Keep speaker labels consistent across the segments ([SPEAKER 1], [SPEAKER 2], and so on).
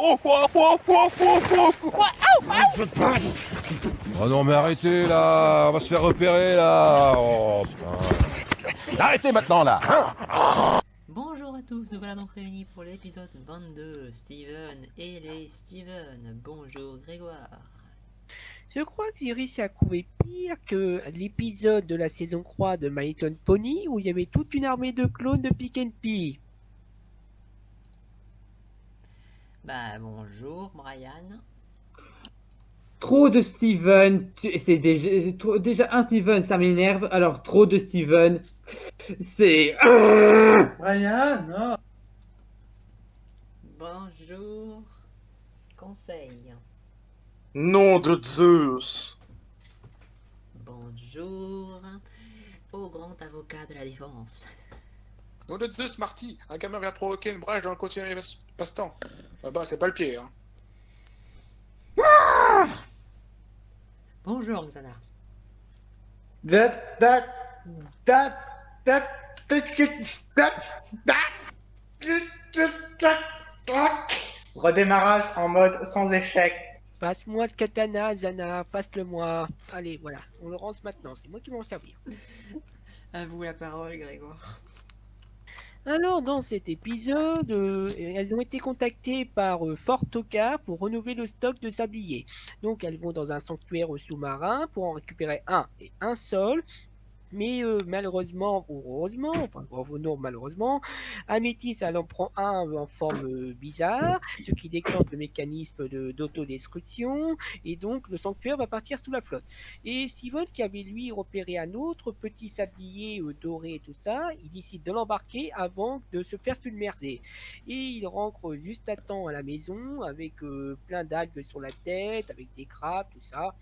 [SPEAKER 1] Oh non mais arrêtez là, on va se faire repérer là. Oh putain. Arrêtez maintenant là, hein.
[SPEAKER 2] Bonjour à tous, nous voilà donc réunis pour l'épisode 22, Steven et les Steven. Bonjour Grégoire.
[SPEAKER 3] Je crois que j'ai réussi à trouver pire que l'épisode de la saison 3 de My Little Pony où il y avait toute une armée de clones de Pick and Pee.
[SPEAKER 2] Bah bonjour Brian.
[SPEAKER 4] Trop de Steven, c'est déjà un Steven, ça m'énerve. Alors trop de Steven, c'est...
[SPEAKER 5] Brian, non.
[SPEAKER 2] Bonjour Conseil.
[SPEAKER 6] Nom de Zeus.
[SPEAKER 2] Bonjour au grand avocat de la défense.
[SPEAKER 6] Nom de Zeus, Marty. Un gamin vient provoquer une brèche dans le quotidien passe-temps. Ah bah, c'est pas le pied, hein.
[SPEAKER 2] Bonjour Xana.
[SPEAKER 5] Redémarrage en mode sans échec.
[SPEAKER 3] Passe-moi le katana, Zana, passe-le-moi. Allez, voilà, on le lance maintenant, c'est moi qui vais m'en servir.
[SPEAKER 2] À vous la parole Grégoire.
[SPEAKER 3] Alors, dans cet épisode, elles ont été contactées par Fort Toka pour renouveler le stock de sabliers. Donc, elles vont dans un sanctuaire sous-marin pour en récupérer un et un seul. Mais malheureusement, ou heureusement, enfin non malheureusement, Améthyste elle en prend un en forme bizarre, ce qui déclenche le mécanisme d'autodestruction, et donc le sanctuaire va partir sous la flotte. Et Steven, qui avait lui repéré un autre petit sablier doré et tout ça, il décide de l'embarquer avant de se faire submerger. Et il rentre juste à temps à la maison avec plein d'algues sur la tête, avec des crabes, tout ça.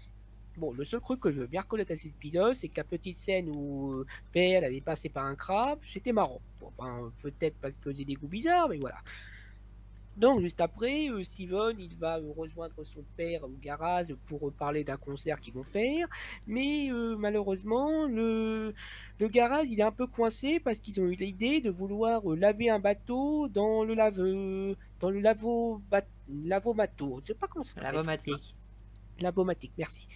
[SPEAKER 3] Bon, le seul truc que je veux bien reconnaître à cet épisode, c'est que la petite scène où Pelle elle est passée par un crabe, c'était marrant. Bon, enfin, peut-être parce que j'ai des goûts bizarres, mais voilà. Donc, juste après, Steven, il va rejoindre son père au garage pour parler d'un concert qu'ils vont faire. Mais malheureusement, le garage, il est un peu coincé parce qu'ils ont eu l'idée de vouloir laver un bateau dans le lavomato. Je sais pas comment ça s'appelle.
[SPEAKER 2] Lavomatique.
[SPEAKER 3] Lavomatique, merci.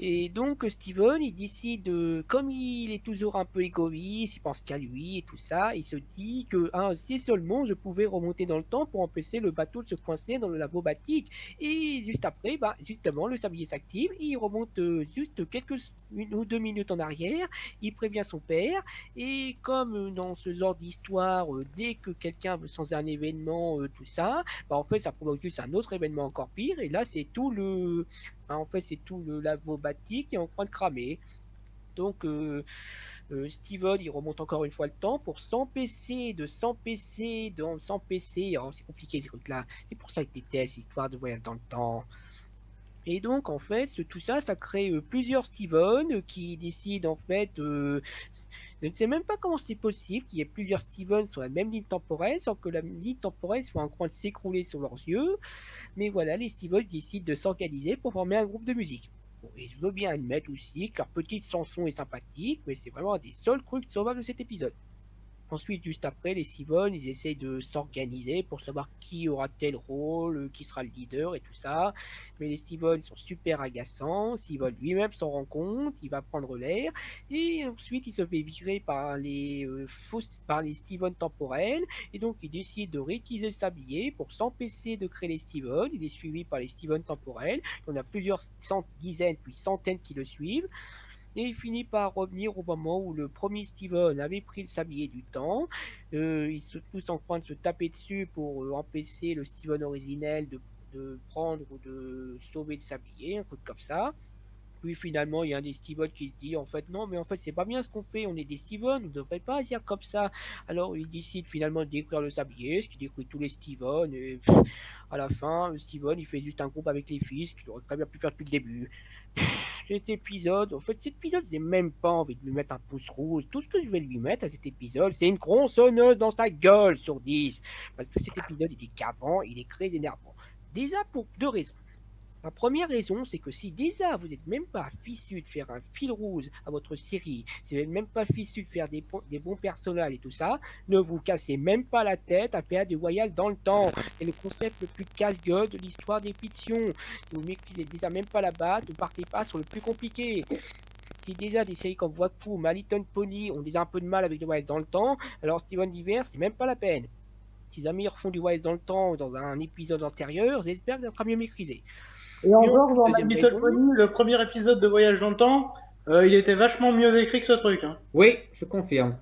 [SPEAKER 3] Et donc Steven, il décide, comme il est toujours un peu égoïste, il pense qu'à lui et tout ça, il se dit que si seulement je pouvais remonter dans le temps pour empêcher le bateau de se coincer dans le lavomatique. Et juste après, justement, le sablier s'active, il remonte juste une ou deux minutes en arrière, il prévient son père, et comme dans ce genre d'histoire, dès que quelqu'un veut sans un événement, tout ça, en fait ça provoque juste un autre événement encore pire, et là c'est tout le lavomatique qui est en train de cramer. Donc Steven il remonte encore une fois le temps pour s'empêcher, alors c'est compliqué ces trucs là, c'est pour ça que je déteste l'histoire de voyage dans le temps. Et donc en fait tout ça crée plusieurs Steven qui décident en fait, je ne sais même pas comment c'est possible qu'il y ait plusieurs Steven sur la même ligne temporelle sans que la ligne temporelle soit en train de s'écrouler sur leurs yeux. Mais voilà, les Steven décident de s'organiser pour former un groupe de musique. Bon, et je veux bien admettre aussi que leur petite chanson est sympathique, mais c'est vraiment un des seuls trucs sauvables de cet épisode. Ensuite, juste après, les Steven, ils essayent de s'organiser pour savoir qui aura tel rôle, qui sera le leader et tout ça. Mais les Steven sont super agaçants. Steven lui-même s'en rend compte, il va prendre l'air. Et ensuite, il se fait virer par par les Steven temporels. Et donc, il décide de réutiliser le sablier pour s'empêcher de créer les Steven. Il est suivi par les Steven temporels. On a plusieurs dizaines puis centaines qui le suivent. Et il finit par revenir au moment où le premier Steven avait pris le sablier du temps. Ils sont tous en train de se taper dessus pour empêcher le Steven originel de prendre ou de sauver le sablier, un truc comme ça. Puis finalement, il y a un des Steven qui se dit en fait non, mais en fait c'est pas bien ce qu'on fait, on est des Steven, on ne devrait pas agir comme ça. Alors il décide finalement de détruire le sablier, ce qui détruit tous les Steven. Et à la fin, Steven il fait juste un groupe avec les fils qu'il aurait très bien pu faire depuis le début. Cet épisode, j'ai même pas envie de lui mettre un pouce rouge. Tout ce que je vais lui mettre à cet épisode, c'est une tronçonneuse dans sa gueule sur 10. Parce que cet épisode, il est gavant, il est très énervant. Déjà pour deux raisons. La première raison, c'est que si déjà vous n'êtes même pas fichu de faire un fil rouge à votre série, si vous n'êtes même pas fichu de faire des bons personnages et tout ça, ne vous cassez même pas la tête à faire des voyages dans le temps. C'est le concept le plus casse-gueule de l'histoire des fictions. Si vous maîtrisez déjà même pas la base, ne partez pas sur le plus compliqué. Si déjà des séries comme Wakfu ou My Little Pony ont déjà un peu de mal avec le voyage dans le temps, alors Steven Universe, c'est même pas la peine. Si jamais ils refont du voyage dans le temps dans un épisode antérieur, j'espère que ça sera mieux maîtrisé.
[SPEAKER 5] Et encore, dans My
[SPEAKER 3] deuxième
[SPEAKER 5] Little
[SPEAKER 3] raison.
[SPEAKER 5] Pony, le premier épisode de Voyage dans le temps, il était vachement mieux écrit que ce truc. Hein.
[SPEAKER 4] Oui, je confirme.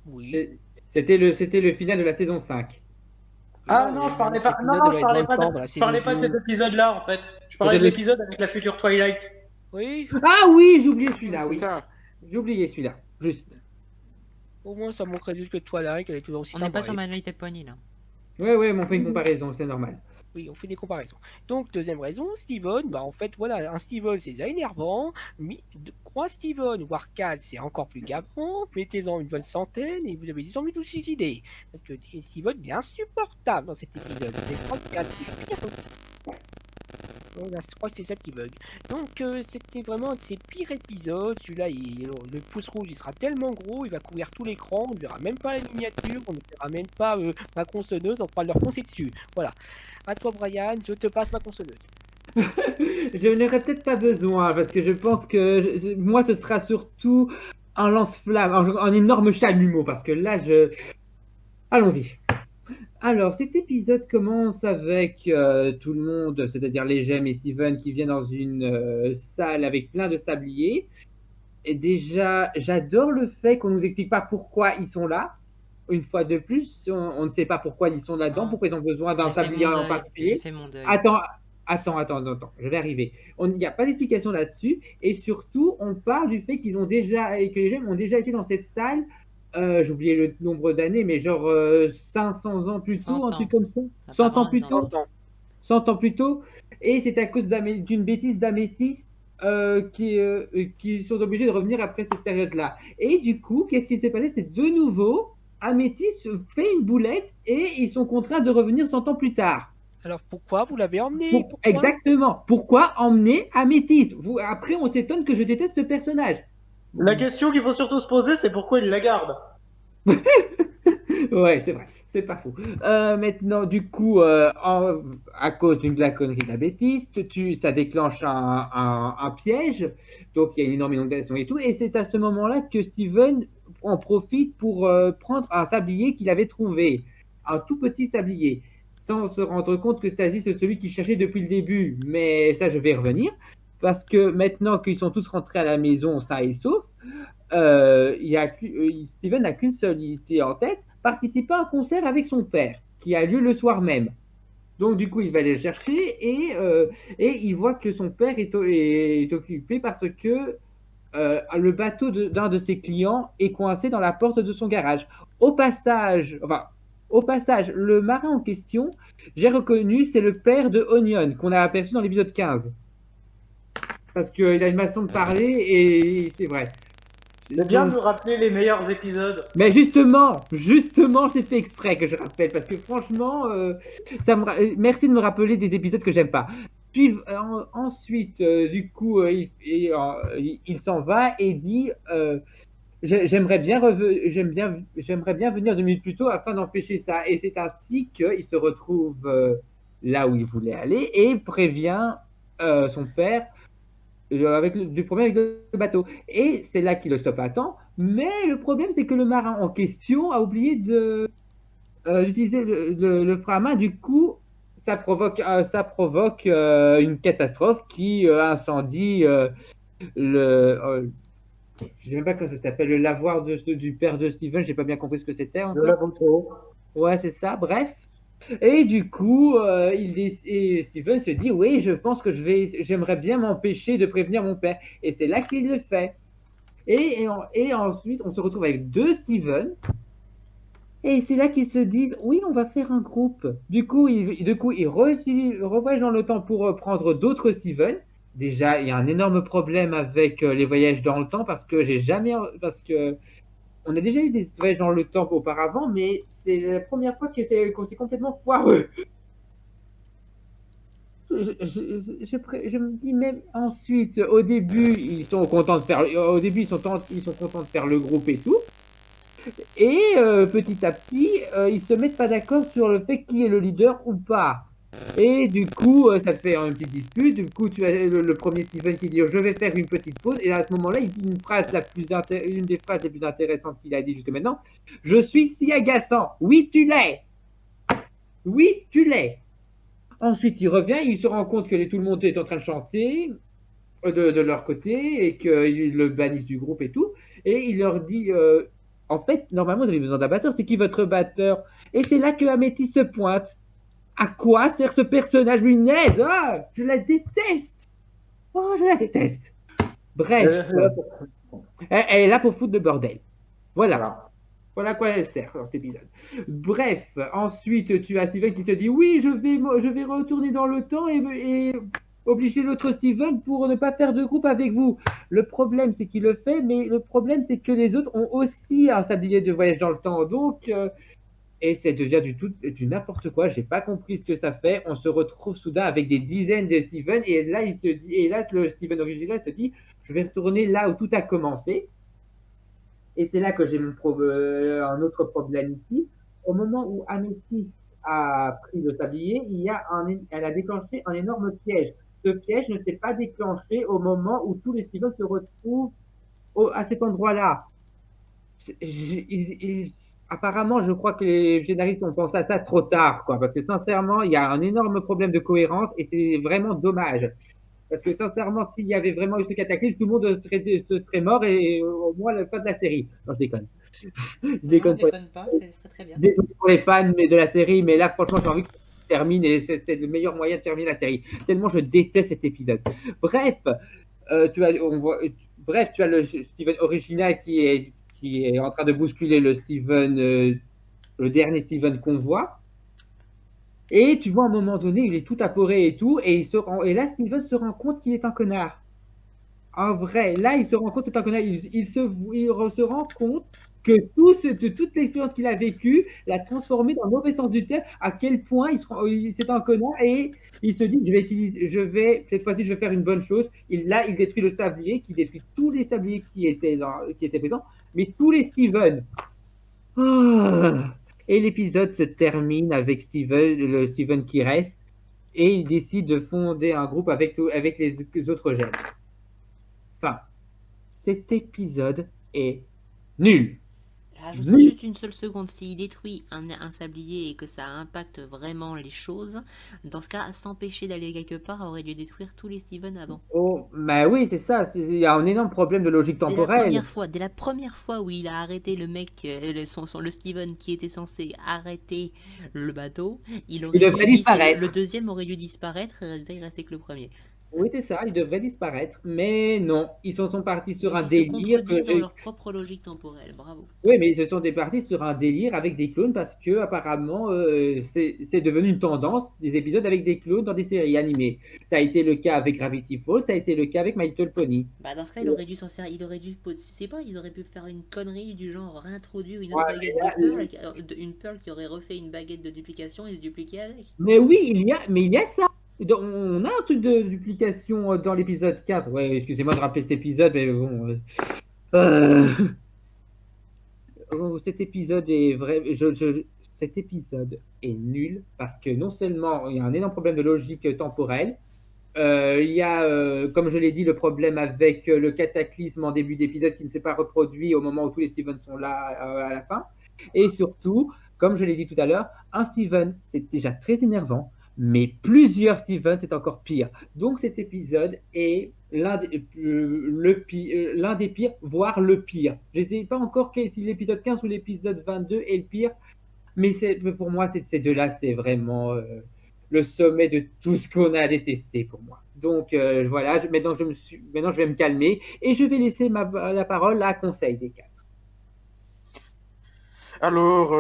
[SPEAKER 3] Oui.
[SPEAKER 4] C'était le final de la saison 5.
[SPEAKER 5] Ah non, je parlais pas. Non, je parlais pas de cet épisode-là en fait. Je parlais de l'épisode avec la future Twilight.
[SPEAKER 3] Oui,
[SPEAKER 4] Ah oui, j'ai oublié celui-là,
[SPEAKER 6] C'est
[SPEAKER 4] oui.
[SPEAKER 6] ça.
[SPEAKER 4] J'ai oublié celui-là, juste.
[SPEAKER 3] au moins ça manquerait juste que Twilight, elle est toujours aussi
[SPEAKER 2] On n'est pas
[SPEAKER 3] timbrée.
[SPEAKER 2] sur My Little Pony là.
[SPEAKER 4] Ouais, mais on fait une comparaison, c'est normal.
[SPEAKER 3] Oui, on fait des comparaisons. Donc, deuxième raison, Steven, bah en fait, voilà, un Steven c'est déjà énervant, mais 3 Steven, voire 4, c'est encore plus gavant, mettez-en une bonne centaine et vous avez envie de vous suicider. Parce que Steven il est insupportable dans cet épisode. C'est 34, c'est pire. Voilà, je crois que c'est ça qui bug. Donc, c'était vraiment un de ses pires épisodes. Celui-là, le pouce rouge, il sera tellement gros, il va couvrir tout l'écran, on ne verra même pas la miniature, on ne verra même pas ma consonneuse, on pourra leur foncer dessus. Voilà. À toi, Brian, je te passe ma consonneuse.
[SPEAKER 4] Je n'aurais peut-être pas besoin, parce que je pense que moi, ce sera surtout un lance-flamme, un énorme chalumeau, parce que là, Allons-y. Alors, cet épisode commence avec tout le monde, c'est-à-dire les Gemmes et Steven, qui viennent dans une salle avec plein de sabliers. Et déjà, j'adore le fait qu'on nous explique pas pourquoi ils sont là. Une fois de plus, on ne sait pas pourquoi ils sont là-dedans,
[SPEAKER 2] Ah.
[SPEAKER 4] pourquoi ils ont besoin d'un
[SPEAKER 2] J'ai fait
[SPEAKER 4] sablier
[SPEAKER 2] mon
[SPEAKER 4] en
[SPEAKER 2] deuil,
[SPEAKER 4] particulier.
[SPEAKER 2] J'ai fait mon deuil.
[SPEAKER 4] Attends, je vais arriver. Il n'y a pas d'explication là-dessus. Et surtout, on parle du fait qu'ils ont déjà, et que les Gemmes ont déjà été dans cette salle. J'ai oublié le nombre d'années, mais genre 500 ans plus
[SPEAKER 2] 100
[SPEAKER 4] tôt, un
[SPEAKER 2] ans.
[SPEAKER 4] truc comme ça.
[SPEAKER 2] Ça
[SPEAKER 4] 100
[SPEAKER 2] part
[SPEAKER 4] ans
[SPEAKER 2] en
[SPEAKER 4] plus
[SPEAKER 2] disant
[SPEAKER 4] tôt.
[SPEAKER 3] 100 ans.
[SPEAKER 4] 100 ans plus tôt. Et c'est à cause d'une bêtise d'Améthyste qui sont obligés de revenir après cette période-là. Et du coup, qu'est-ce qui s'est passé? C'est de nouveau, Améthyste fait une boulette et ils sont contraints de revenir 100 ans plus tard.
[SPEAKER 3] Alors pourquoi vous l'avez emmené? Pourquoi?
[SPEAKER 4] Exactement. Pourquoi emmener Améthyste? Après, on s'étonne que je déteste ce personnage.
[SPEAKER 5] La question qu'il faut surtout se poser, c'est pourquoi il la garde.
[SPEAKER 4] Ouais, c'est vrai, c'est pas faux. Maintenant, du coup, à cause de la connerie d'Améthyste, ça déclenche un piège, donc il y a une énorme inondation et tout, et c'est à ce moment-là que Steven en profite pour prendre un sablier qu'il avait trouvé, un tout petit sablier, sans se rendre compte que c'est celui qu'il cherchait depuis le début, mais ça je vais y revenir, parce que maintenant qu'ils sont tous rentrés à la maison sains et saufs, Steven n'a qu'une seule idée en tête, participer à un concert avec son père, qui a lieu le soir même. Donc du coup, il va aller le chercher et il voit que son père est occupé parce que le bateau d'un de ses clients est coincé dans la porte de son garage. Au passage, le marin en question, j'ai reconnu, c'est le père de Onion, qu'on a aperçu dans l'épisode 15. Parce qu'il a une façon de parler et c'est vrai.
[SPEAKER 5] C'est bien de nous rappeler les meilleurs épisodes.
[SPEAKER 4] Mais justement, c'est fait exprès que je rappelle, parce que franchement, merci de me rappeler des épisodes que j'aime pas. Ensuite, du coup, il s'en va et dit j'aimerais bien venir 2 minutes plus tôt afin d'empêcher ça. Et c'est ainsi qu'il se retrouve là où il voulait aller et prévient son père du problème avec le bateau. Et c'est là qu'il le stoppe à temps. Mais le problème, c'est que le marin en question a oublié d'utiliser le frein à main. Du coup, ça provoque une catastrophe qui incendie je sais même pas comment ça s'appelle, le lavoir du père de Steven. J'ai pas bien compris ce que c'était encore.
[SPEAKER 5] Le labo.
[SPEAKER 4] Ouais, c'est ça. Bref. Et du coup, Steven se dit, oui, je pense que j'aimerais bien m'empêcher de prévenir mon père. Et c'est là qu'il le fait. Et ensuite, on se retrouve avec 2 Steven. Et c'est là qu'ils se disent, oui, on va faire un groupe. Du coup, ils revoyagent dans le temps pour prendre d'autres Steven. Déjà, il y a un énorme problème avec les voyages dans le temps parce que on a déjà eu des voyages dans le temps auparavant, mais c'est la première fois que c'est complètement foireux. je me dis même ensuite, au début, ils sont contents de faire, au début, ils sont contents de faire le groupe et tout. Et petit à petit, ils se mettent pas d'accord sur le fait qui est le leader ou pas. Et du coup, ça fait une petite dispute. Du coup, tu as le premier Steven qui dit je vais faire une petite pause. Et à ce moment-là, il dit une des phrases les plus intéressantes qu'il a dit jusque maintenant. Je suis si agaçant. Oui, tu l'es. Oui, tu l'es. Ensuite, il revient, il se rend compte que tout le monde est en train de chanter de leur côté et qu'ils le bannissent du groupe et tout. Et il leur dit en fait, normalement, vous avez besoin d'un batteur. C'est qui votre batteur? Et c'est là que Améthyste se pointe. À quoi sert ce personnage lunaise? Ah, je la déteste. Oh, je la déteste. Bref, elle est là pour foutre de bordel. Voilà. Voilà à quoi elle sert dans cet épisode. Bref, ensuite, tu as Steven qui se dit oui, je vais retourner dans le temps et obliger l'autre Steven pour ne pas faire de groupe avec vous. Le problème, c'est qu'il le fait, mais le problème, c'est que les autres ont aussi un sablier de voyage dans le temps. Donc, et ça devient du n'importe quoi. J'ai pas compris ce que ça fait. On se retrouve soudain avec des dizaines de Steven et là il se dit, et là le Steven original se dit, je vais retourner là où tout a commencé. Et c'est là que j'ai un autre problème ici. Au moment où Améthyste a pris le sablier, elle a déclenché un énorme piège. Ce piège ne s'est pas déclenché au moment où tous les Steven se retrouvent à cet endroit-là. Apparemment, je crois que les scénaristes ont pensé à ça trop tard, quoi, parce que sincèrement, il y a un énorme problème de cohérence et c'est vraiment dommage. Parce que sincèrement, s'il y avait vraiment eu ce cataclysme, tout le monde serait mort et au moins la fin de la série. Non, je déconne.
[SPEAKER 2] Je déconne pas, c'est très bien.
[SPEAKER 4] Désolé pour les fans de la série, mais là, franchement, j'ai envie que ça se termine et c'est le meilleur moyen de terminer la série. Tellement je déteste cet épisode. Bref, tu as le Steven original qui est en train de bousculer le dernier Steven qu'on voit. Et tu vois, à un moment donné, il est tout apeuré et tout, et là, Steven se rend compte qu'il est un connard. En vrai, là, il se rend compte que c'est un connard. Il se rend compte que toute l'expérience qu'il a vécue l'a transformé dans le mauvais sens du terme, à quel point c'est un connard, et il se dit, cette fois-ci, je vais faire une bonne chose. Il détruit le sablier, qui détruit tous les sabliers qui étaient présents, mais tous les Steven. Ah. Et l'épisode se termine avec le Steven qui reste, et il décide de fonder un groupe avec les autres jeunes. Enfin, cet épisode est nul.
[SPEAKER 2] J'ajouterai juste une seule seconde. S'il détruit un sablier et que ça impacte vraiment les choses, dans ce cas, s'empêcher d'aller quelque part aurait dû détruire tous les Steven avant.
[SPEAKER 4] Oh, bah oui, c'est ça. Il y a un énorme problème de logique temporelle.
[SPEAKER 2] Dès la première fois où il a arrêté le mec, le Steven qui était censé arrêter le bateau, il devrait disparaître. Le deuxième aurait dû disparaître et résultat, il restait que le premier.
[SPEAKER 4] Oui, c'est ça, ils devraient disparaître, mais non, ils sont partis sur un délire.
[SPEAKER 2] Ils se contredisent dans leur propre logique temporelle, bravo.
[SPEAKER 4] Oui, mais ils se sont partis sur un délire avec des clones parce que apparemment c'est devenu une tendance des épisodes avec des clones dans des séries animées. Ça a été le cas avec Gravity Falls, ça a été le cas avec My Little Pony.
[SPEAKER 2] Bah dans ce cas, il aurait dû s'en servir, ils auraient pu faire une connerie du genre réintroduire une autre baguette de Pearl, une Pearl qui aurait refait une baguette de duplication et se dupliquer avec.
[SPEAKER 4] Mais oui, il y a ça. On a un truc de duplication dans l'épisode 4. Ouais, excusez-moi de rappeler cet épisode, mais bon. Cet épisode est vrai. Cet épisode est nul parce que non seulement il y a un énorme problème de logique temporelle, il y a, comme je l'ai dit, le problème avec le cataclysme en début d'épisode qui ne s'est pas reproduit au moment où tous les Steven sont là à la fin. Et surtout, comme je l'ai dit tout à l'heure, un Steven, c'est déjà très énervant. Mais plusieurs Steven, c'est encore pire. Donc cet épisode est l'un des pires, voire le pire. Je ne sais pas encore si l'épisode 15 ou l'épisode 22 est le pire, mais pour moi, ces deux-là, c'est vraiment le sommet de tout ce qu'on a détesté pour moi. Donc voilà, maintenant je vais me calmer et je vais laisser la parole à Conseil des 4.
[SPEAKER 6] Alors,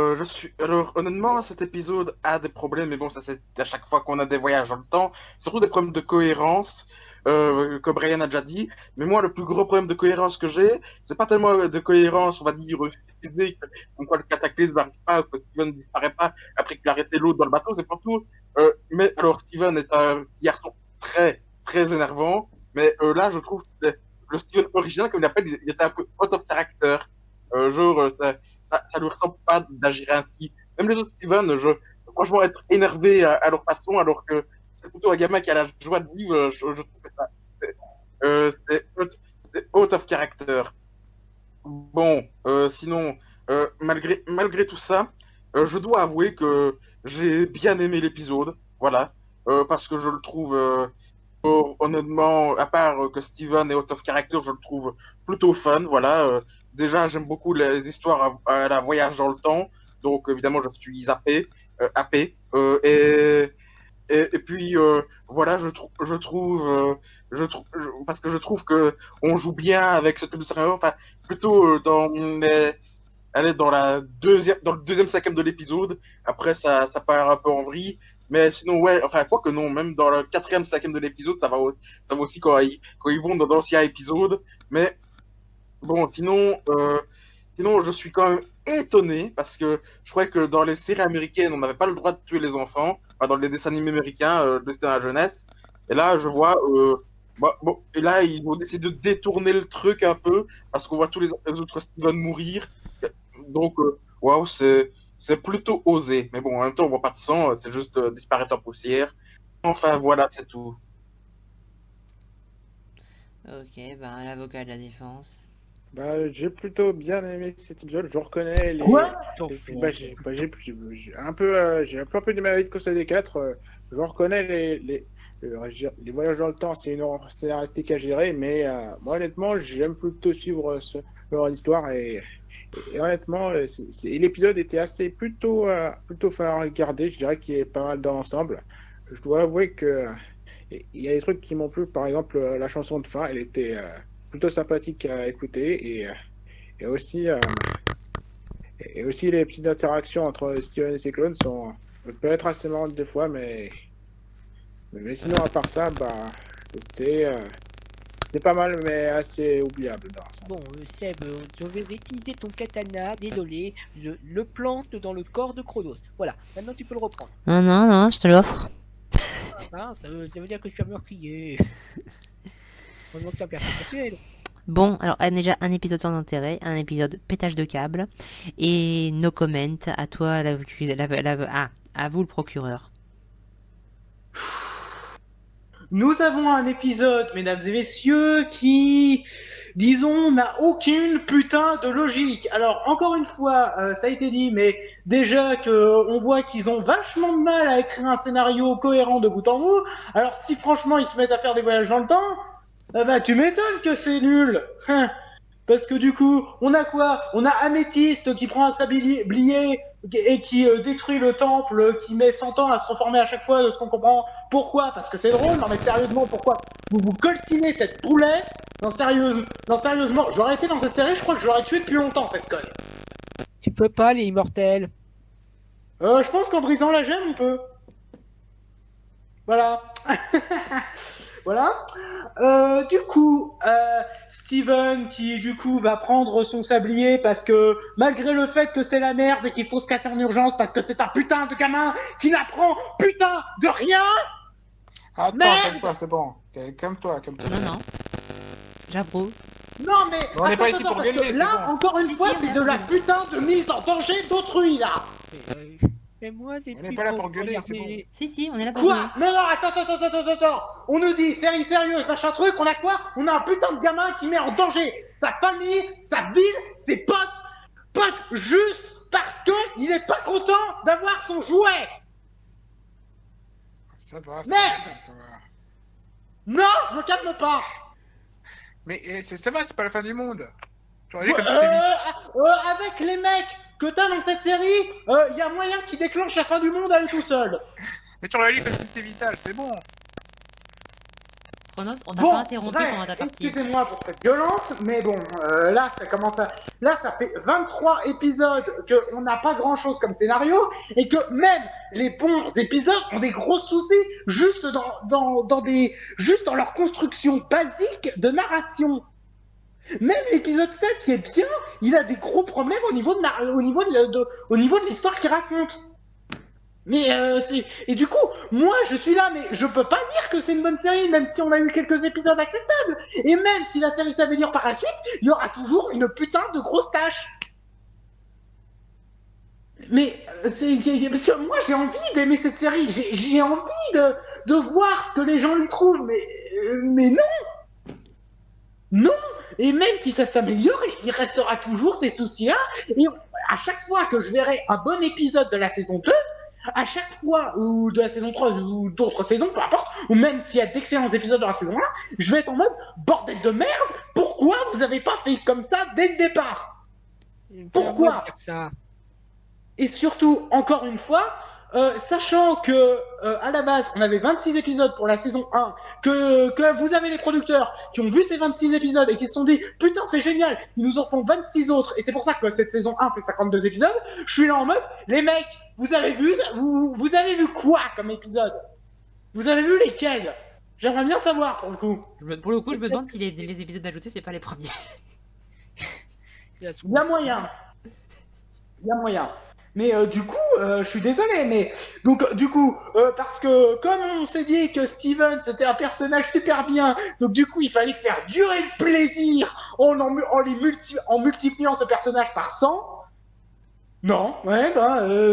[SPEAKER 6] honnêtement, cet épisode a des problèmes, mais bon, ça c'est à chaque fois qu'on a des voyages dans le temps, surtout des problèmes de cohérence, comme Brian a déjà dit. Mais moi, le plus gros problème de cohérence que j'ai, c'est pas tellement de cohérence, on va dire, physique, comme quoi le cataclysme n'arrive pas, ou que Steven ne disparaît pas après qu'il a arrêté l'autre dans le bateau, c'est surtout Mais alors, Steven est un garçon très, très énervant. Mais là, je trouve que le Steven original, comme il l'appelle, il était un peu out of character. Ça lui ressemble pas d'agir ainsi. Même les autres Steven, franchement, être énervé à leur façon, alors que c'est plutôt un gamin qui a la joie de vivre, je trouve que ça, c'est out of character. Bon, sinon, malgré tout ça, je dois avouer que j'ai bien aimé l'épisode, voilà, parce que je le trouve, honnêtement, à part que Steven est out of character, je le trouve plutôt fun, voilà. Déjà, j'aime beaucoup les histoires à la voyage dans le temps, donc évidemment, je suis happé, et puis voilà, parce que je trouve que on joue bien avec ce type de scénario, enfin plutôt dans le deuxième cinquième de l'épisode. Après, ça part un peu en vrille. Mais sinon, ouais, enfin, quoi que non, même dans le quatrième, cinquième de l'épisode, ça va aussi quand ils vont dans l'ancien épisode. Mais bon, sinon, je suis quand même étonné parce que je croyais que dans les séries américaines, on n'avait pas le droit de tuer les enfants. Enfin, dans les dessins animés américains de la jeunesse. Et là, je vois. Et là, ils vont décider de détourner le truc un peu parce qu'on voit tous les autres Steven mourir. Donc, waouh, c'est plutôt osé. Mais bon, en même temps, on voit pas de sang, c'est juste disparaître en poussière. Enfin, voilà, c'est tout.
[SPEAKER 2] Ok, ben l'avocat de la défense.
[SPEAKER 7] Bah, j'ai plutôt bien aimé cet épisode. Je reconnais les.
[SPEAKER 5] Quoi
[SPEAKER 7] J'ai un peu, un peu du mal de Costa des 4. Je reconnais les voyages dans le temps, c'est une erreur scénaristique à gérer, mais moi, honnêtement, j'aime plutôt suivre leur histoire et honnêtement, l'épisode était plutôt fun à regarder. Je dirais qu'il est pas mal dans l'ensemble. Je dois avouer que il y a des trucs qui m'ont plu. Par exemple, la chanson de fin, elle était plutôt sympathique à écouter et aussi les petites interactions entre Steven et ses clones peuvent être assez marrantes des fois, mais sinon à part ça, bah c'est pas mal, mais assez oubliable dans ça.
[SPEAKER 3] Bon, Seb, je vais réutiliser ton katana, désolé, je le plante dans le corps de Chronos. Voilà, maintenant tu peux le reprendre.
[SPEAKER 2] Non, je te l'offre.
[SPEAKER 3] Ah, ça veut dire que je suis un meurtrier. Heureusement que tu as personne sexuel.
[SPEAKER 2] Bon, alors déjà un épisode sans intérêt, un épisode pétage de câble, et no comment, à toi, à vous le procureur.
[SPEAKER 5] Nous avons un épisode, mesdames et messieurs, qui, disons, n'a aucune putain de logique. Alors, encore une fois, ça a été dit, mais déjà on voit qu'ils ont vachement de mal à écrire un scénario cohérent de bout en bout. Alors, si franchement ils se mettent à faire des voyages dans le temps, bah tu m'étonnes que c'est nul. Parce que du coup, on a quoi? On a Améthyste qui prend un sablier et qui détruit le temple, qui met 100 ans à se reformer à chaque fois, de ce qu'on comprend. Pourquoi? Parce que c'est drôle. Non mais sérieusement, pourquoi vous coltinez cette poulet? Non sérieusement, j'aurais été dans cette série, je crois que je l'aurais tué depuis longtemps, cette conne.
[SPEAKER 3] Tu peux pas, les immortels.
[SPEAKER 5] Je pense qu'en brisant la gemme, on peut. Voilà. Voilà. Du coup, Steven qui du coup va prendre son sablier parce que malgré le fait que c'est la merde et qu'il faut se casser en urgence parce que c'est un putain de gamin qui n'apprend putain de rien.
[SPEAKER 7] Attends, calme-toi, c'est bon. Calme-toi.
[SPEAKER 2] Non. J'approuve.
[SPEAKER 5] Non mais
[SPEAKER 7] on n'est pas ici pour gueuler,
[SPEAKER 5] là,
[SPEAKER 7] c'est bon.
[SPEAKER 5] encore une fois, c'est de la putain de mise en danger d'autrui là.
[SPEAKER 3] Mais moi, c'est
[SPEAKER 7] on n'est pas là pour gueuler, c'est bon.
[SPEAKER 2] Si, on est là pour
[SPEAKER 5] Quoi?
[SPEAKER 2] gueuler.
[SPEAKER 5] Non, attends. On nous dit série sérieuse, machin truc, on a quoi? On a un putain de gamin qui met en danger sa famille, sa ville, ses potes, juste parce que il est pas content d'avoir son jouet.
[SPEAKER 7] Ça va,
[SPEAKER 5] Merde. Non, je me calme pas.
[SPEAKER 7] Mais ça va, c'est pas la fin du monde. Tu aurais dit comme si c'était
[SPEAKER 5] avec les mecs que t'as dans cette série, y a moyen qu'ils déclenchent la fin du monde à eux tout seuls.
[SPEAKER 7] Mais tu aurais dit comme si c'était vital, c'est bon.
[SPEAKER 2] Chronos, on t'a pas interrompu pendant ta partie.
[SPEAKER 5] Excusez-moi pour cette violence, mais bon, là ça commence à... Là ça fait 23 épisodes qu'on n'a pas grand-chose comme scénario, et que même les bons épisodes ont des gros soucis juste juste dans leur construction basique de narration. Même l'épisode 7 qui est bien, il a des gros problèmes au niveau de l'histoire qu'il raconte. Mais et du coup, moi je suis là, mais je peux pas dire que c'est une bonne série, même si on a eu quelques épisodes acceptables. Et même si la série s'améliore par la suite, il y aura toujours une putain de grosse tâche. Mais parce que moi j'ai envie d'aimer cette série, j'ai envie de voir ce que les gens lui trouvent, mais non, non. Et même si ça s'améliore, il restera toujours ces soucis-là. Et à chaque fois que je verrai un bon épisode de la saison 2, à chaque fois, ou de la saison 3, ou d'autres saisons, peu importe, ou même s'il y a d'excellents épisodes de la saison 1, je vais être en mode bordel de merde, pourquoi vous avez pas fait comme ça dès le départ? Pourquoi?
[SPEAKER 3] Ça.
[SPEAKER 5] Et surtout, encore une fois, sachant que à la base, on avait 26 épisodes pour la saison 1, que vous avez les producteurs qui ont vu ces 26 épisodes et qui se sont dit « Putain, c'est génial, ils nous en font 26 autres !» Et c'est pour ça que cette saison 1 fait 52 épisodes. Je suis là en mode « Les mecs, vous avez vu quoi comme épisode? Vous avez vu lesquels? J'aimerais bien savoir, pour le coup. »
[SPEAKER 2] Pour le coup, je me demande si les épisodes ajoutés, c'est pas les premiers.
[SPEAKER 5] Il y a moyen. Il y a moyen. Mais du coup, je suis désolé, mais donc du coup, parce que comme on s'est dit que Steven c'était un personnage super bien, donc du coup il fallait faire durer le plaisir en multipliant ce personnage par 100. Non, ouais,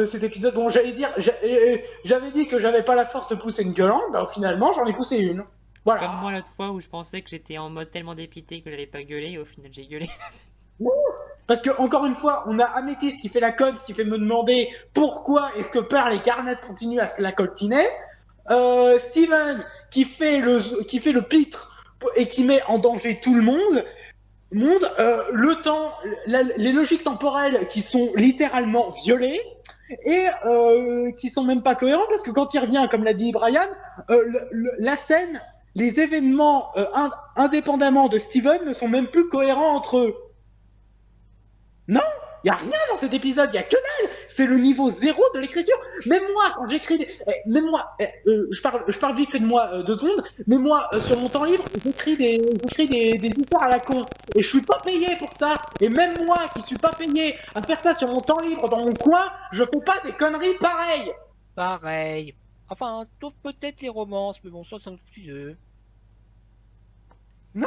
[SPEAKER 5] cet épisode, bon, j'avais dit que j'avais pas la force de pousser une gueulante, bah finalement j'en ai poussé une. Voilà.
[SPEAKER 2] Comme moi l'autre fois où je pensais que j'étais en mode tellement dépité que j'allais pas gueuler, et au final j'ai gueulé.
[SPEAKER 5] Parce que, encore une fois, on a Améthyste qui fait la conne, ce qui fait me demander pourquoi est-ce que Pearl et Garnet continuent à se la coltiner. Steven qui fait le pitre et qui met en danger tout le monde. Le temps, les logiques temporelles qui sont littéralement violées et qui sont même pas cohérentes parce que quand il revient, comme l'a dit Brian, la scène, les événements indépendamment de Steven ne sont même plus cohérents entre eux. Non, il n'y a rien dans cet épisode, il n'y a que dalle. C'est le niveau 0 de l'écriture. Même moi, quand j'écris... je parle vite fait de moi 2 secondes, mais moi, sur mon temps libre, j'écris des histoires à la con. Et je suis pas payé pour ça. Et même moi, qui suis pas payé à faire ça sur mon temps libre, dans mon coin, je fais pas des conneries pareilles.
[SPEAKER 3] Pareil. Enfin, sauf peut-être les romances, mais bon, ça, c'est un petit peu...
[SPEAKER 5] Non.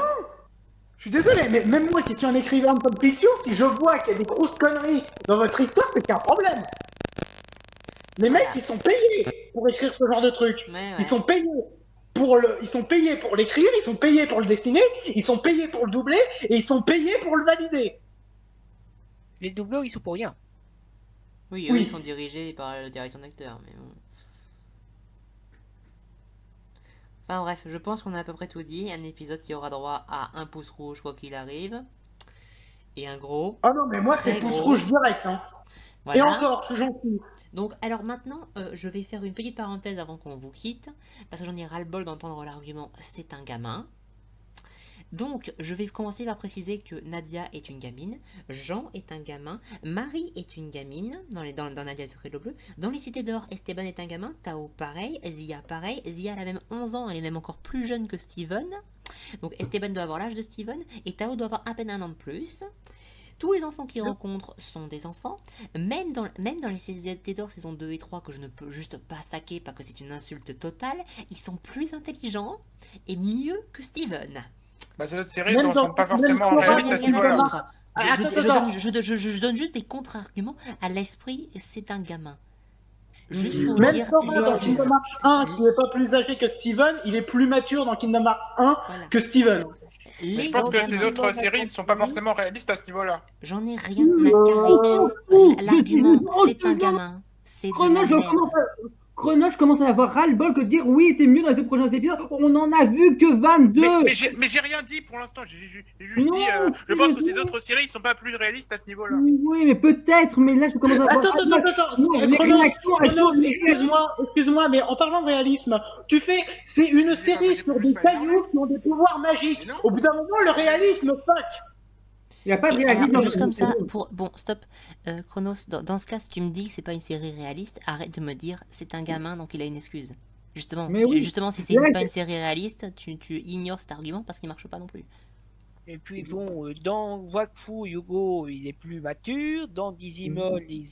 [SPEAKER 5] Je suis désolé, mais même moi qui suis un écrivain de fiction, si je vois qu'il y a des grosses conneries dans votre histoire, c'est qu'un problème. Les mecs, ils sont payés pour écrire ce genre de truc.
[SPEAKER 2] Ouais.
[SPEAKER 5] Ils sont payés pour l'écrire, ils sont payés pour le dessiner, ils sont payés pour le doubler, et ils sont payés pour le valider.
[SPEAKER 3] Les doubleurs, ils sont pour rien.
[SPEAKER 2] Oui,
[SPEAKER 5] Oui.
[SPEAKER 2] eux, ils sont dirigés par la direction d'acteur, mais bon. Enfin bref, je pense qu'on a à peu près tout dit. Un épisode qui aura droit à un pouce rouge quoi qu'il arrive. Et un gros.
[SPEAKER 5] Ah non, mais moi c'est
[SPEAKER 2] Très
[SPEAKER 5] pouce
[SPEAKER 2] gros.
[SPEAKER 5] rouge direct. Hein.
[SPEAKER 2] Voilà.
[SPEAKER 5] Et encore, je suis gentil.
[SPEAKER 2] Donc, alors maintenant, je vais faire une petite parenthèse avant qu'on vous quitte. Parce que j'en ai ras-le-bol d'entendre l'argument « c'est un gamin ». Donc, je vais commencer par préciser que Nadia est une gamine, Jean est un gamin, Marie est une gamine, dans Nadia le secret de l'eau bleue, dans les cités d'or, Esteban est un gamin, Tao pareil, Zia pareil, Zia elle a même 11 ans, elle est même encore plus jeune que Steven, donc Esteban doit avoir l'âge de Steven, et Tao doit avoir à peine 1 an de plus. Tous les enfants qu'il rencontre sont des enfants, même dans les cités d'or saison 2 et 3, que je ne peux juste pas saquer parce que c'est une insulte totale, ils sont plus intelligents et mieux que Steven.
[SPEAKER 7] Bah, c'est notre série, ne sont pas forcément réalistes à ce niveau-là.
[SPEAKER 2] Je donne juste des contre-arguments à l'esprit, c'est un gamin. Juste pour
[SPEAKER 5] Même
[SPEAKER 2] dire
[SPEAKER 5] Sora dans Kingdom Hearts 1, qui n'est pas plus âgé que Steven, il est plus mature dans Kingdom Hearts 1
[SPEAKER 2] Voilà.
[SPEAKER 5] que Steven.
[SPEAKER 7] Mais je pense que ces autres séries ne sont pas forcément réalistes à ce niveau-là.
[SPEAKER 2] J'en ai rien à carrer. L'argument, c'est un gamin. C'est de la merde.
[SPEAKER 4] Chrono, je commence à avoir ras-le-bol que de dire oui, c'est mieux dans les prochains épisodes. On en a vu que 22.
[SPEAKER 7] Mais j'ai rien dit pour l'instant. J'ai juste dit, je pense que ces autres séries ne sont pas plus réalistes à ce niveau-là.
[SPEAKER 4] Oui, mais peut-être. Mais là, je commence à avoir.
[SPEAKER 5] Attends. Excuse-moi, mais en parlant de réalisme, c'est une série sur des cailloux qui ont des pouvoirs magiques. Au bout d'un moment, le réalisme, fuck.
[SPEAKER 4] Il n'y a pas de
[SPEAKER 2] Et
[SPEAKER 4] réalisme.
[SPEAKER 2] alors, juste comme ça, bon, stop. Chronos, dans ce cas, si tu me dis que c'est pas une série réaliste, arrête de me dire c'est un gamin donc il a une excuse. Justement,
[SPEAKER 4] Mais oui.
[SPEAKER 2] justement si c'est pas une série réaliste, tu ignores cet argument parce qu'il marche pas non plus.
[SPEAKER 3] Et puis bon, dans Wakfu, Yugo, il est plus mature. Dans Digimon, les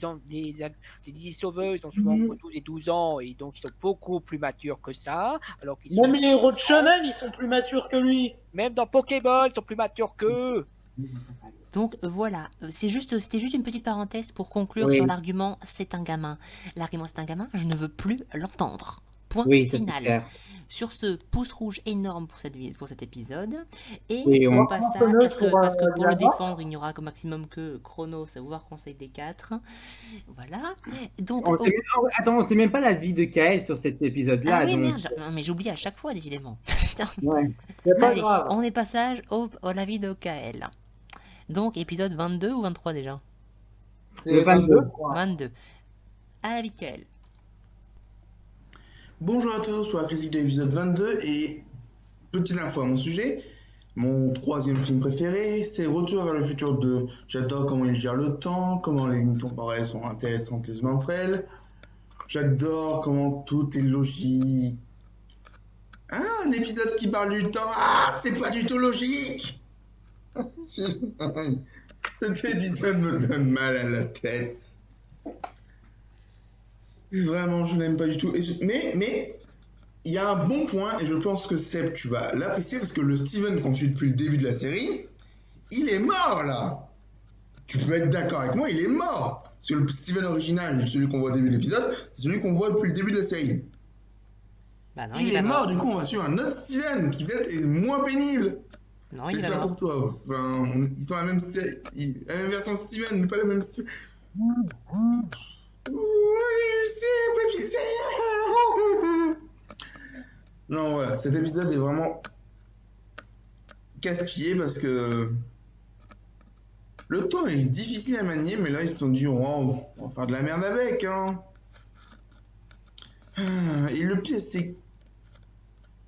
[SPEAKER 3] Digisauveurs ont souvent entre 12 et 12 ans, et donc ils sont beaucoup plus matures que ça. Alors qu'ils sont...
[SPEAKER 5] Même les héros de Shonen, ils sont plus matures que lui.
[SPEAKER 3] Même dans Pokéball, ils sont plus matures qu'eux.
[SPEAKER 2] Donc voilà, c'était juste une petite parenthèse pour conclure
[SPEAKER 4] Oui.
[SPEAKER 2] sur l'argument c'est un gamin. L'argument c'est un gamin, je ne veux plus l'entendre. Point
[SPEAKER 4] Oui, ça, c'est
[SPEAKER 2] final.
[SPEAKER 4] clair.
[SPEAKER 2] Sur ce pouce rouge énorme pour cet épisode. Et
[SPEAKER 4] Oui,
[SPEAKER 2] au
[SPEAKER 4] on-
[SPEAKER 2] passage,
[SPEAKER 5] Chronos
[SPEAKER 2] parce que pour le
[SPEAKER 5] la
[SPEAKER 2] défendre, il n'y aura qu'au maximum que Chronos, voire Conseil des 4. Voilà. Donc,
[SPEAKER 4] On sait même- oh, attends, on sait même pas la vie de Kael sur cet épisode-là.
[SPEAKER 2] ah oui,
[SPEAKER 4] donc-
[SPEAKER 2] merde, mais j'oublie à chaque fois, décidément. Putain.
[SPEAKER 4] Ouais.
[SPEAKER 5] C'est pas
[SPEAKER 2] Allez,
[SPEAKER 5] grave.
[SPEAKER 2] on est passage à la vie de Kael. Donc, épisode 22 ou 23 déjà
[SPEAKER 5] C'est
[SPEAKER 4] Le 22.
[SPEAKER 2] 22. À la vie de Kael.
[SPEAKER 8] Bonjour à tous pour la critique de l'épisode 22 et petite info à mon sujet. Mon troisième film préféré, c'est Retour vers le futur 2. J'adore comment il gère le temps, comment les lignes temporelles sont intéressantes les unes entre elles. J'adore comment tout est logique. Ah, un épisode qui parle du temps. Ah, c'est pas du tout logique. Cet épisode me donne mal à la tête. Vraiment, je l'aime pas du tout. Mais il y a un bon point, et je pense que Seb, tu vas l'apprécier, parce que le Steven qu'on suit depuis le début de la série, il est mort là. Tu peux être d'accord avec moi, il est mort. Parce que le Steven original, celui qu'on voit au début de l'épisode, c'est celui qu'on voit depuis le début de la série.
[SPEAKER 2] Bah non,
[SPEAKER 8] Il
[SPEAKER 2] est
[SPEAKER 8] est
[SPEAKER 2] pas
[SPEAKER 8] mort, du coup on va suivre un autre Steven qui peut-être est moins pénible.
[SPEAKER 2] Non,
[SPEAKER 8] Mais
[SPEAKER 2] il est
[SPEAKER 8] c'est
[SPEAKER 2] pas
[SPEAKER 8] pas
[SPEAKER 2] mort.
[SPEAKER 8] pour toi. Enfin, ils sont la même version de Steven, mais pas la même Steven. Oui, c'est Non, voilà, cet épisode est vraiment casse-pied parce que le temps est difficile à manier, mais là ils se sont dit, oh, on va faire de la merde avec, hein. Et le pire, c'est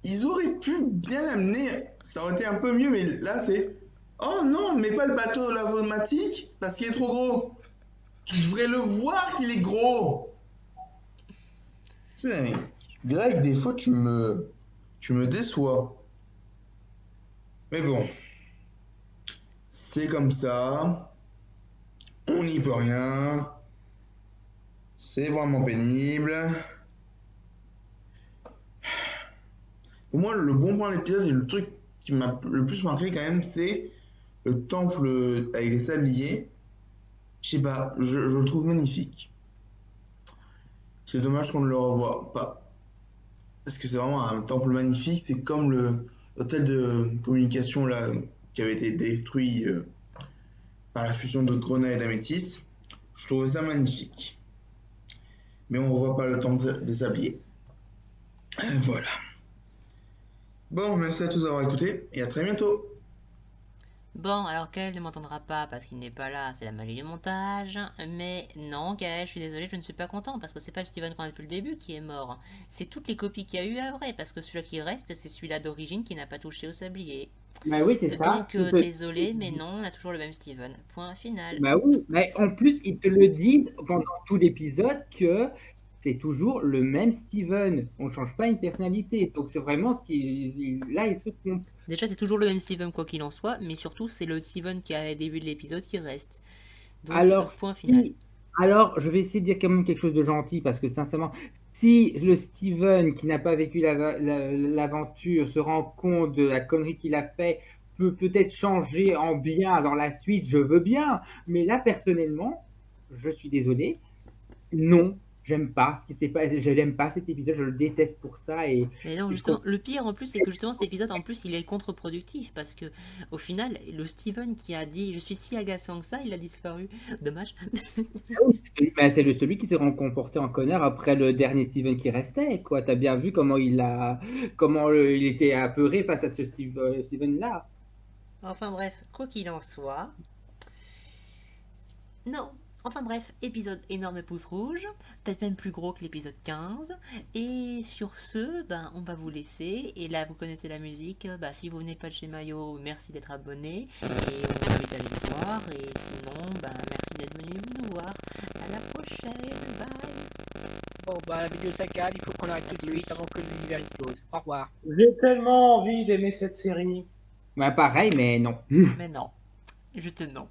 [SPEAKER 8] ils auraient pu bien l'amener, ça aurait été un peu mieux, mais là c'est, oh non, mais pas le bateau lavomatique parce qu'il est trop gros. Tu devrais le voir qu'il est gros. Tu sais, Greg, des fois tu me déçois. Mais bon, c'est comme ça. On n'y peut rien. C'est vraiment pénible. Pour moi, le bon point de l'épisode et le truc qui m'a le plus marqué quand même, c'est le temple avec les sabliers. Je sais pas, je le trouve magnifique. C'est dommage qu'on ne le revoie pas. Parce que c'est vraiment un temple magnifique. C'est comme l'hôtel de communication là, qui avait été détruit par la fusion de grenat et d'améthyste. Je trouvais ça magnifique. Mais on ne revoit pas le temple des sabliers. Voilà. Bon, merci à tous d'avoir écouté et à très bientôt.
[SPEAKER 2] Bon, alors Kael ne m'entendra pas parce qu'il n'est pas là, c'est la magie du montage. Mais non, Kael, je suis désolé, je ne suis pas content parce que c'est pas le Steven qu'on a depuis le début qui est mort. C'est toutes les copies qu'il y a eu après parce que celui-là qui reste, c'est celui-là d'origine qui n'a pas touché au sablier.
[SPEAKER 4] Bah oui, c'est ça.
[SPEAKER 2] Donc, désolé, mais non, on a toujours le même Steven. Point final.
[SPEAKER 4] Bah oui, mais en plus, ils te le disent pendant tout l'épisode que c'est toujours le même Steven. On ne change pas une personnalité. Donc c'est vraiment ce qui. Là, ils se trompent.
[SPEAKER 2] Déjà, c'est toujours le même Steven quoi qu'il en soit, mais surtout, c'est le Steven qui a au début de l'épisode qui reste. Donc,
[SPEAKER 4] Alors,
[SPEAKER 2] point final.
[SPEAKER 4] Alors, je vais essayer de dire quand même quelque chose de gentil parce que sincèrement, si le Steven qui n'a pas vécu l'aventure se rend compte de la connerie qu'il a fait, peut peut-être changer en bien dans la suite, je veux bien. Mais là, personnellement, je suis désolé, non, j'aime pas ce qui s'est passé. Je n'aime pas cet épisode, je le déteste pour ça. Et
[SPEAKER 2] non, justement, le pire en plus, c'est que justement cet épisode, en plus, il est contre-productif parce que au final, le Steven qui a dit je suis si agaçant que ça, il a disparu. Dommage.
[SPEAKER 4] Ben, c'est celui qui s'est comporté en connard après le dernier Steven qui restait, quoi. T'as bien vu comment il était apeuré face à ce Steven-là.
[SPEAKER 2] Enfin bref, quoi qu'il en soit. Non. Enfin bref, épisode énorme pouce rouge, peut-être même plus gros que l'épisode 15. Et sur ce, ben, on va vous laisser. Et là, vous connaissez la musique. Bah, si vous venez pas de chez Mayo, merci d'être abonné. Et on vous invite à aller le voir. Et sinon, ben, merci d'être venu nous voir. À la prochaine. Bye.
[SPEAKER 3] Bon, bah, la vidéo saccade, il faut qu'on arrête tout de suite avant que l'univers explose. Au revoir.
[SPEAKER 5] J'ai tellement envie d'aimer cette série.
[SPEAKER 4] Ouais, pareil, mais non.
[SPEAKER 2] Mais non. Juste non.